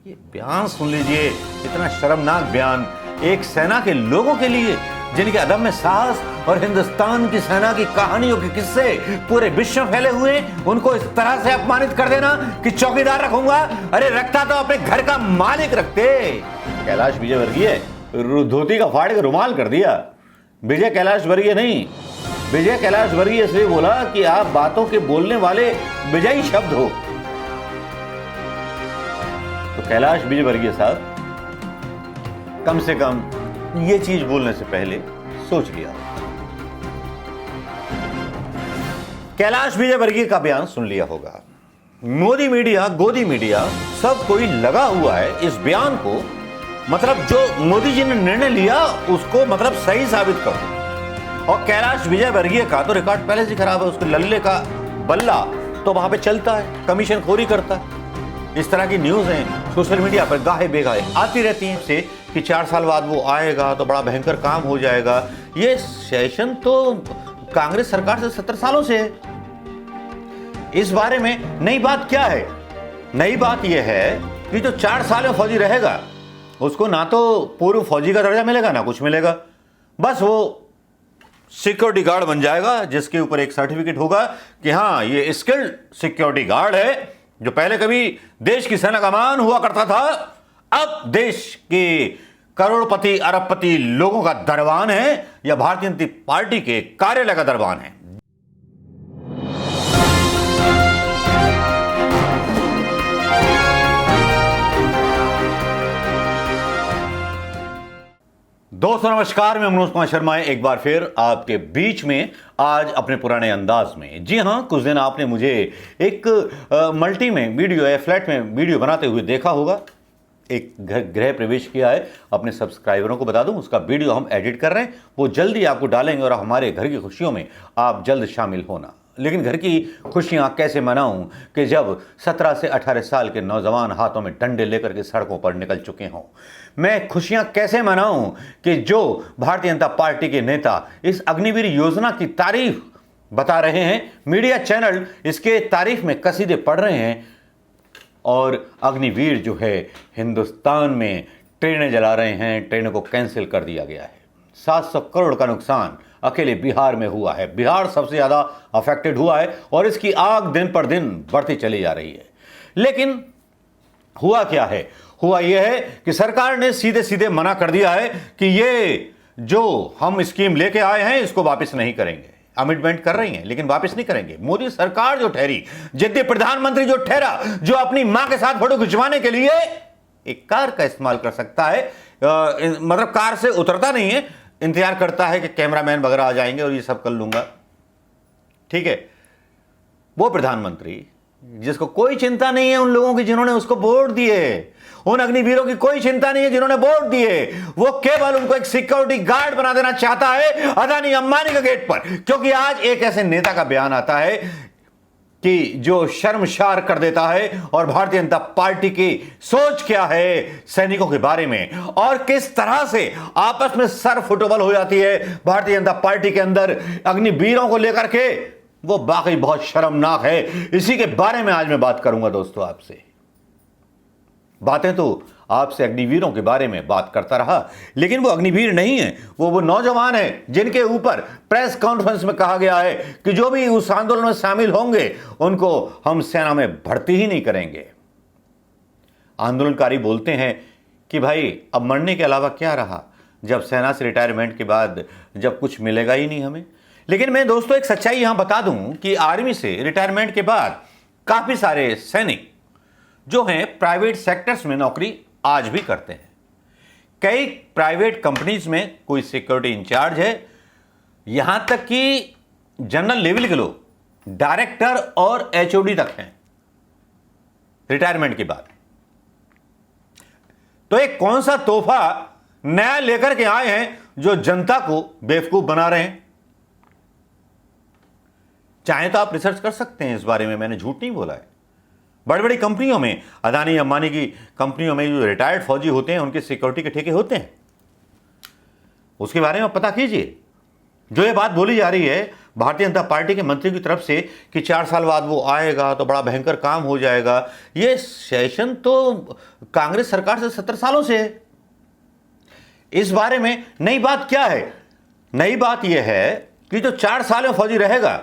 ये बयान सुन लीजिए, इतना शर्मनाक बयान एक सेना के लोगों के लिए जिनके अदम में साहस और हिंदुस्तान की सेना की कहानियों के किस्से पूरे विश्व में फैले हुए, उनको इस तरह से अपमानित कर देना कि चौकीदार रखूंगा। अरे रखता तो अपने घर का मालिक रखते। कैलाश विजयवर्गीय धोती का फाड़ के रुमाल कर दिया। विजय कैलाश वर्गीय नहीं, विजय कैलाश वर्गीय इसलिए बोला कि आप बातों के बोलने वाले विजयी शब्द हो। तो कैलाश विजयवर्गीय साहब कम से कम ये चीज बोलने से पहले सोच लिया। कैलाश विजयवर्गीय का बयान सुन लिया होगा। मोदी मीडिया, गोदी मीडिया सब कोई लगा हुआ है इस बयान को, मतलब जो मोदी जी ने निर्णय लिया उसको मतलब सही साबित करो। और कैलाश विजयवर्गीय का तो रिकॉर्ड पहले से खराब है। उसके लल्ले का बल्ला तो वहां पे चलता है, कमीशन खोरी करता है। इस तरह की न्यूज हैं सोशल मीडिया पर गाहे बेगाहे आती रहती हैं से कि 4 साल बाद वो आएगा तो बड़ा भयंकर काम हो जाएगा। ये सेशन तो कांग्रेस सरकार से 70 सालों से है। इस बारे में नई बात क्या है? नई बात यह है कि जो 4 साल में फौजी रहेगा उसको ना तो पूर्व फौजी का दर्जा मिलेगा ना कुछ मिलेगा, बस वो सिक्योरिटी गार्ड बन जाएगा जिसके ऊपर एक सर्टिफिकेट होगा कि हाँ ये स्किल्ड सिक्योरिटी गार्ड है, जो पहले कभी देश की सेना का मान हुआ करता था, अब देश के करोड़पति अरबपति लोगों का दरबान है या भारतीय जनता पार्टी के कार्यालय का दरबान है। दोस्तों नमस्कार, मैं मनोज कुमार शर्मा एक बार फिर आपके बीच में आज अपने पुराने अंदाज में। जी हां, कुछ दिन आपने मुझे एक मल्टी में वीडियो या फ्लैट में वीडियो बनाते हुए देखा होगा। एक गृह प्रवेश किया है, अपने सब्सक्राइबरों को बता दूं उसका वीडियो हम एडिट कर रहे हैं, वो जल्दी आपको डालेंगे और हमारे घर की खुशियों में आप जल्द शामिल होना। लेकिन घर की खुशियां कैसे मनाऊं कि जब 17 से 18 साल के नौजवान हाथों में डंडे लेकर के सड़कों पर निकल चुके हों। मैं खुशियां कैसे मनाऊं कि जो भारतीय जनता पार्टी के नेता इस अग्निवीर योजना की तारीफ बता रहे हैं, मीडिया चैनल इसके तारीफ में कसीदे पढ़ रहे हैं, और अग्निवीर जो है हिंदुस्तान में ट्रेनें जला रहे हैं, ट्रेनों को कैंसिल कर दिया गया है। 700 करोड़ का नुकसान अकेले बिहार में हुआ है। बिहार सबसे ज्यादा अफेक्टेड हुआ है और इसकी आग दिन पर दिन बढ़ती चली जा रही है। लेकिन हुआ क्या है? हुआ यह है कि सरकार ने सीधे सीधे मना कर दिया है कि ये जो हम स्कीम लेके आए हैं इसको वापस नहीं करेंगे। अमेंडमेंट कर रही हैं लेकिन वापस नहीं करेंगे। मोदी सरकार जो ठहरी, जिद्दी प्रधानमंत्री जो ठहरा, जो अपनी मां के साथ फोटो खिंचवाने के लिए एक कार का इस्तेमाल कर सकता है, मतलब कार से उतरता नहीं है, इंतजार करता है कि कैमरामैन वगैरह आ जाएंगे और ये सब कर लूंगा, ठीक है। वो प्रधानमंत्री जिसको कोई चिंता नहीं है उन लोगों की जिन्होंने उसको वोट दिए, उन अग्निवीरों की कोई चिंता नहीं है जिन्होंने वोट दिए, वो केवल उनको एक सिक्योरिटी गार्ड बना देना चाहता है अदानी अंबानी के गेट पर। क्योंकि आज एक ऐसे नेता का बयान आता है कि जो शर्मसार कर देता है, और भारतीय जनता पार्टी की सोच क्या है सैनिकों के बारे में और किस तरह से आपस में सर फुटबॉल हो जाती है भारतीय जनता पार्टी के अंदर अग्निवीरों को लेकर के, वो वाकई बहुत शर्मनाक है। इसी के बारे में आज मैं बात करूंगा दोस्तों आपसे। बातें तो आपसे अग्निवीरों के बारे में बात करता रहा, लेकिन वो अग्निवीर नहीं है, वो नौजवान है जिनके ऊपर प्रेस कॉन्फ्रेंस में कहा गया है कि जो भी उस आंदोलन में शामिल होंगे उनको हम सेना में भर्ती ही नहीं करेंगे। आंदोलनकारी बोलते हैं कि भाई अब मरने के अलावा क्या रहा, जब सेना से रिटायरमेंट के बाद जब कुछ मिलेगा ही नहीं हमें। लेकिन मैं दोस्तों एक सच्चाई यहां बता दूं कि आर्मी से रिटायरमेंट के बाद काफी सारे सैनिक जो हैं प्राइवेट सेक्टर्स में नौकरी आज भी करते हैं। कई प्राइवेट कंपनीज में कोई सिक्योरिटी इंचार्ज है, यहां तक कि जनरल लेवल के लोग डायरेक्टर और एचओडी तक हैं रिटायरमेंट के बाद। तो एक कौन सा तोहफा नया लेकर के आए हैं जो जनता को बेवकूफ बना रहे हैं? चाहे तो आप रिसर्च कर सकते हैं इस बारे में, मैंने झूठ नहीं बोला है। बड़ी बड़ी कंपनियों में, अदानी अंबानी की कंपनियों में जो रिटायर्ड फौजी होते हैं उनके सिक्योरिटी के ठेके होते हैं, उसके बारे में पता कीजिए। जो ये बात बोली जा रही है भारतीय जनता पार्टी के मंत्री की तरफ से कि 4 साल बाद वो आएगा तो बड़ा भयंकर काम हो जाएगा। ये सेशन तो कांग्रेस सरकार से 70 सालों से है। इस बारे में नई बात क्या है? नई बात यह है कि जो 4 साल में फौजी रहेगा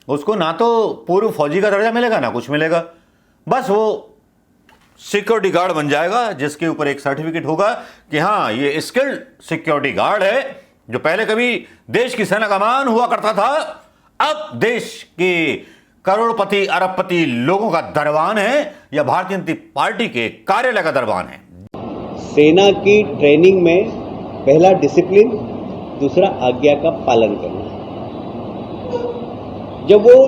उसको ना तो पूर्व फौजी का दर्जा मिलेगा ना कुछ मिलेगा, बस वो सिक्योरिटी गार्ड बन जाएगा जिसके ऊपर एक सर्टिफिकेट होगा कि हाँ ये स्किल्ड सिक्योरिटी गार्ड है, जो पहले कभी देश की सेना का मान हुआ करता था, अब देश के करोड़पति अरबपति लोगों का दरबान है या भारतीय जनता पार्टी के कार्यालय का दरबान है। सेना की ट्रेनिंग में पहला डिसिप्लिन, दूसरा आज्ञा का पालन करना। जब वो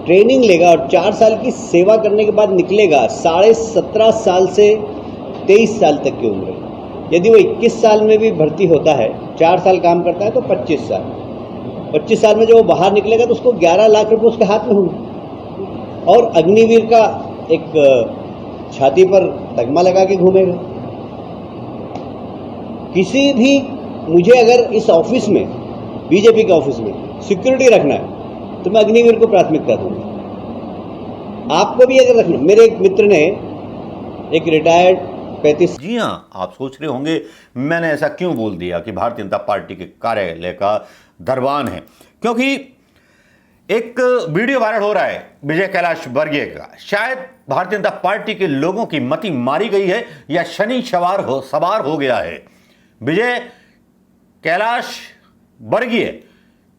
ट्रेनिंग लेगा और 4 साल की सेवा करने के बाद निकलेगा, 17.5 साल से 23 साल तक की उम्र। यदि वो 21 साल में भी भर्ती होता है, 4 साल काम करता है तो 25 साल। 25 साल में जब वो बाहर निकलेगा तो उसको 11 लाख रुपए उसके हाथ में होंगे और अग्निवीर का एक छाती पर तगमा लगा के घूमेगा। किसी भी, मुझे अगर इस ऑफिस में, बीजेपी के ऑफिस में सिक्योरिटी रखना है तो मैं अग्निवीर को प्राथमिकता दूंगा। आपको भी अगर रखना, मेरे एक मित्र ने एक रिटायर्ड 35। जी हाँ, आप सोच रहे होंगे मैंने ऐसा क्यों बोल दिया कि भारतीय जनता पार्टी के कार्यालय का दरबान है, क्योंकि एक वीडियो वायरल हो रहा है विजय कैलाश वर्गीय का। शायद भारतीय जनता पार्टी के लोगों की मति मारी गई है या शनि सवार हो गया है। विजय कैलाश वर्गीय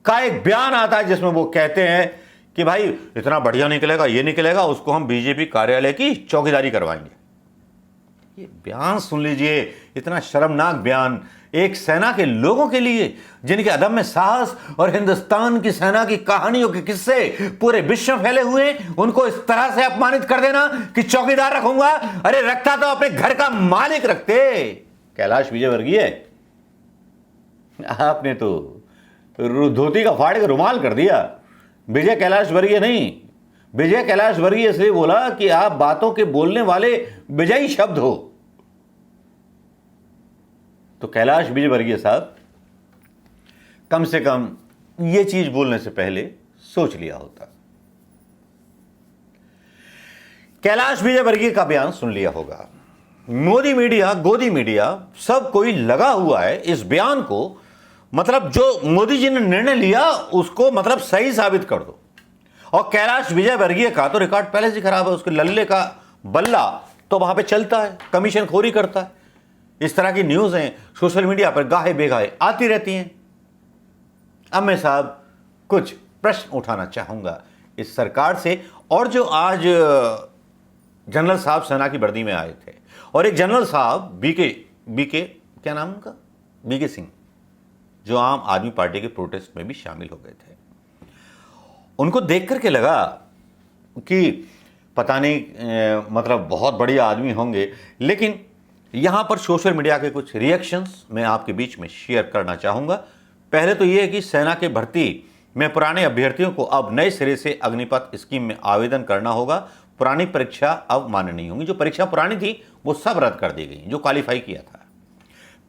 का एक बयान आता है जिसमें वो कहते हैं कि भाई इतना बढ़िया निकलेगा, ये निकलेगा, उसको हम बीजेपी कार्यालय की चौकीदारी करवाएंगे। ये बयान सुन लीजिए, इतना शर्मनाक बयान एक सेना के लोगों के लिए जिनके अदम्य साहस और हिंदुस्तान की सेना की कहानियों के किस्से पूरे विश्व में फैले हुए, उनको इस तरह से अपमानित कर देना कि चौकीदार रखूंगा। अरे रखता तो अपने घर का मालिक रखते। कैलाश विजयवर्गीय, आपने तो धोती का फाड़ के रुमाल कर दिया। विजय कैलाश वर्गीय नहीं, विजय कैलाश वर्गीय से बोला कि आप बातों के बोलने वाले विजयी शब्द हो। तो कैलाश विजयवर्गीय साहब कम से कम यह चीज बोलने से पहले सोच लिया होता। कैलाश विजयवर्गीय का बयान सुन लिया होगा। मोदी मीडिया, गोदी मीडिया, सब कोई लगा हुआ है इस बयान को, मतलब जो मोदी जी ने निर्णय लिया उसको मतलब सही साबित कर दो। और कैलाश विजयवर्गीय का तो रिकॉर्ड पहले से खराब है, उसके लल्ले का बल्ला तो वहां पे चलता है, कमीशन खोरी करता है। इस तरह की न्यूज हैं सोशल मीडिया पर गाहे बेगाहे आती रहती हैं। अब मैं साहब कुछ प्रश्न उठाना चाहूंगा इस सरकार से। और जो आज जनरल साहब सेना की वर्दी में आए थे और एक जनरल साहब बीके क्या नाम उनका, बीके सिंह, जो आम आदमी पार्टी के प्रोटेस्ट में भी शामिल हो गए थे, उनको देख करके लगा कि पता नहीं मतलब बहुत बढ़िया आदमी होंगे। लेकिन यहां पर सोशल मीडिया के कुछ रिएक्शंस मैं आपके बीच में शेयर करना चाहूंगा। पहले तो यह है कि सेना के भर्ती में पुराने अभ्यर्थियों को अब नए सिरे से अग्निपथ स्कीम में आवेदन करना होगा। पुरानी परीक्षा अब मान्य नहीं होंगी। जो परीक्षा पुरानी थी वो सब रद्द कर दी गई, जो क्वालिफाई किया था।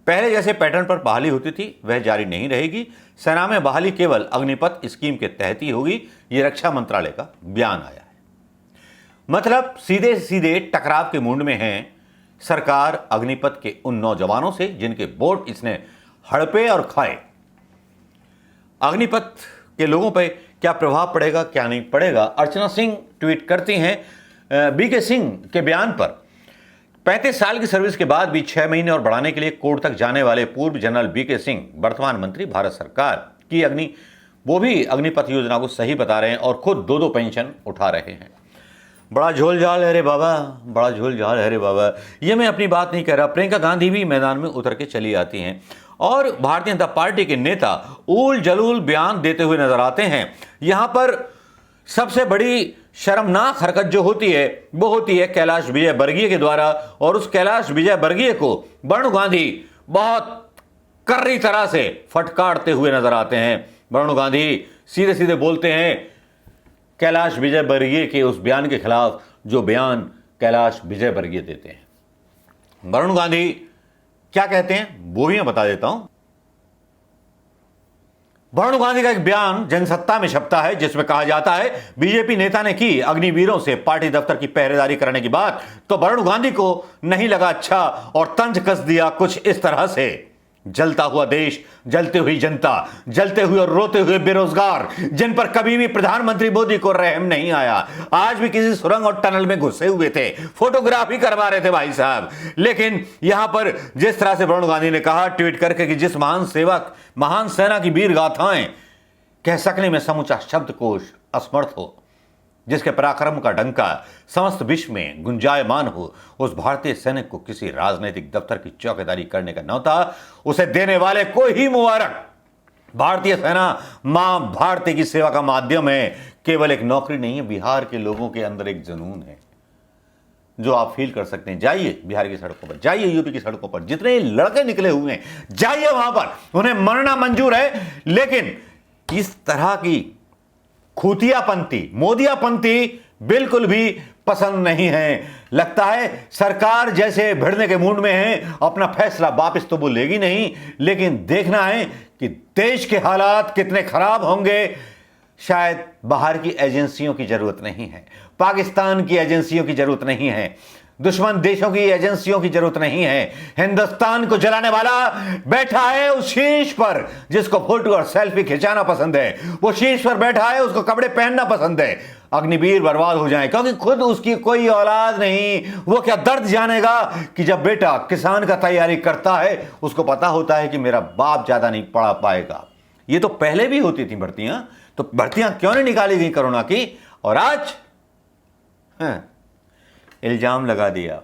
पहले जैसे पैटर्न पर बहाली होती थी वह जारी नहीं रहेगी। सेना में बहाली केवल अग्निपथ स्कीम के तहत ही होगी, यह रक्षा मंत्रालय का बयान आया है। मतलब सीधे सीधे टकराव के मूड में है सरकार अग्निपथ के उन नौजवानों से जिनके वोट इसने हड़पे और खाए। अग्निपथ के लोगों पर क्या प्रभाव पड़ेगा, क्या नहीं पड़ेगा। अर्चना सिंह ट्वीट करती हैं बीके सिंह के बयान पर, 35 साल की सर्विस के बाद भी 6 महीने और बढ़ाने के लिए कोर्ट तक जाने वाले पूर्व जनरल बीके सिंह वर्तमान मंत्री भारत सरकार की अग्निपथ योजना को सही बता रहे हैं और खुद 2-2 पेंशन उठा रहे हैं। बड़ा झोल झाल है रे बाबा, बड़ा झोल झाल है रे बाबा। ये मैं अपनी बात नहीं कह रहा, प्रियंका गांधी भी मैदान में उतर के चली आती हैं और भारतीय जनता पार्टी के नेता उल जलूल बयान देते हुए नजर आते हैं। यहां पर सबसे बड़ी शर्मनाक हरकत जो होती है वो होती है कैलाश विजयवर्गीय के द्वारा, और उस कैलाश विजयवर्गीय को वरुण गांधी बहुत कर्री तरह से फटकारते हुए नजर आते हैं। वरुण गांधी सीधे सीधे बोलते हैं कैलाश विजयवर्गीय के उस बयान के खिलाफ जो बयान कैलाश विजयवर्गीय देते हैं। वरुण गांधी क्या कहते हैं वो भी मैं बता देता हूं। वरुण गांधी का एक बयान जनसत्ता में छपता है जिसमें कहा जाता है बीजेपी नेता ने की अग्निवीरों से पार्टी दफ्तर की पहरेदारी कराने की बात तो वरुण गांधी को नहीं लगा अच्छा और तंज कस दिया कुछ इस तरह से। जलता हुआ देश, जलती हुई जनता, जलते हुए और रोते हुए बेरोजगार, जिन पर कभी भी प्रधानमंत्री मोदी को रहम नहीं आया, आज भी किसी सुरंग और टनल में घुसे हुए थे, फोटोग्राफी करवा रहे थे भाई साहब। लेकिन यहां पर जिस तरह से वरुण गांधी ने कहा ट्वीट करके कि जिस महान सेना की वीर गाथाएं कह सकने में समूचा शब्दकोश असमर्थ हो, जिसके पराक्रम का डंका समस्त विश्व में गुंजायमान हो, उस भारतीय सैनिक को किसी राजनीतिक दफ्तर की चौकीदारी करने का न्योता उसे देने वाले को ही मुबारक। भारतीय सेना मां भारती की सेवा का माध्यम है, केवल एक नौकरी नहीं है, बिहार के लोगों के अंदर एक जुनून है जो आप फील कर सकते हैं। जाइए बिहार की सड़कों पर, जाइए यूपी की सड़कों पर, जितने लड़के निकले हुए हैं जाइए वहां पर, उन्हें मरना मंजूर है। लेकिन इस तरह की खूतियापंथी, मोदियापंथी बिल्कुल भी पसंद नहीं है। लगता है सरकार जैसे भिड़ने के मूड में है, अपना फैसला वापस तो वो लेगी नहीं, लेकिन देखना है कि देश के हालात कितने खराब होंगे। शायद बाहर की एजेंसियों की जरूरत नहीं है, पाकिस्तान की एजेंसियों की जरूरत नहीं है, दुश्मन देशों की एजेंसियों की जरूरत नहीं है। हिंदुस्तान को जलाने वाला बैठा है उस शीर्ष पर जिसको फोटो और सेल्फी खिंचाना पसंद है, वो शीर्ष पर बैठा है, उसको कपड़े पहनना पसंद है। अग्निवीर बर्बाद हो जाए क्योंकि खुद उसकी कोई औलाद नहीं, वो क्या दर्द जानेगा कि जब बेटा किसान का तैयारी करता है, उसको पता होता है कि मेरा बाप ज्यादा नहीं पढ़ा पाएगा। ये तो पहले भी होती थी भर्तियां, तो भर्तियां क्यों नहीं निकाली गई कोरोना की, और आज इल्जाम लगा दिया,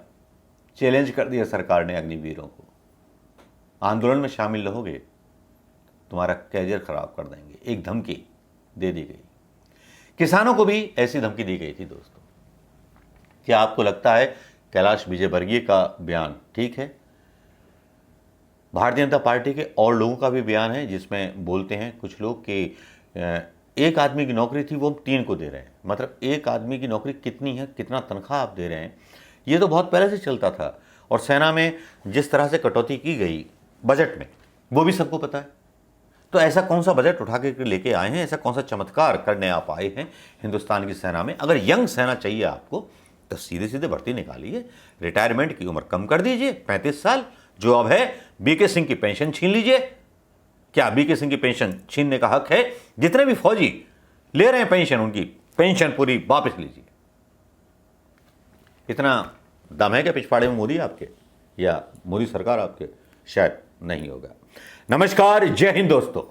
चैलेंज कर दिया सरकार ने अग्निवीरों को, आंदोलन में शामिल रहोगे तुम्हारा कैरियर खराब कर देंगे। एक धमकी दे दी गई। किसानों को भी ऐसी धमकी दी गई थी दोस्तों। क्या आपको लगता है कैलाश विजयवर्गीय का बयान ठीक है? भारतीय जनता पार्टी के और लोगों का भी बयान है जिसमें बोलते हैं कुछ लोग कि एक आदमी की नौकरी थी वो हम 3 को दे रहे हैं। मतलब एक आदमी की नौकरी कितनी है, कितना तनख्वाह आप दे रहे हैं, ये तो बहुत पहले से चलता था। और सेना में जिस तरह से कटौती की गई बजट में, वो भी सबको पता है। तो ऐसा कौन सा बजट उठा के लेके आए हैं, ऐसा कौन सा चमत्कार करने आप आए हैं हिंदुस्तान की सेना में? अगर यंग सेना चाहिए आपको तो सीधे सीधे भर्ती निकालिए, रिटायरमेंट की उम्र कम कर दीजिए 35 साल, जो अब है। बीके सिंह की पेंशन छीन लीजिए। क्या बीके सिंह की पेंशन छीनने का हक है? जितने भी फौजी ले रहे हैं पेंशन, उनकी पेंशन पूरी वापस लीजिए। इतना दम है क्या पिछवाड़े में मोदी आपके, या मोदी सरकार आपके? शायद नहीं होगा। नमस्कार, जय हिंद दोस्तों।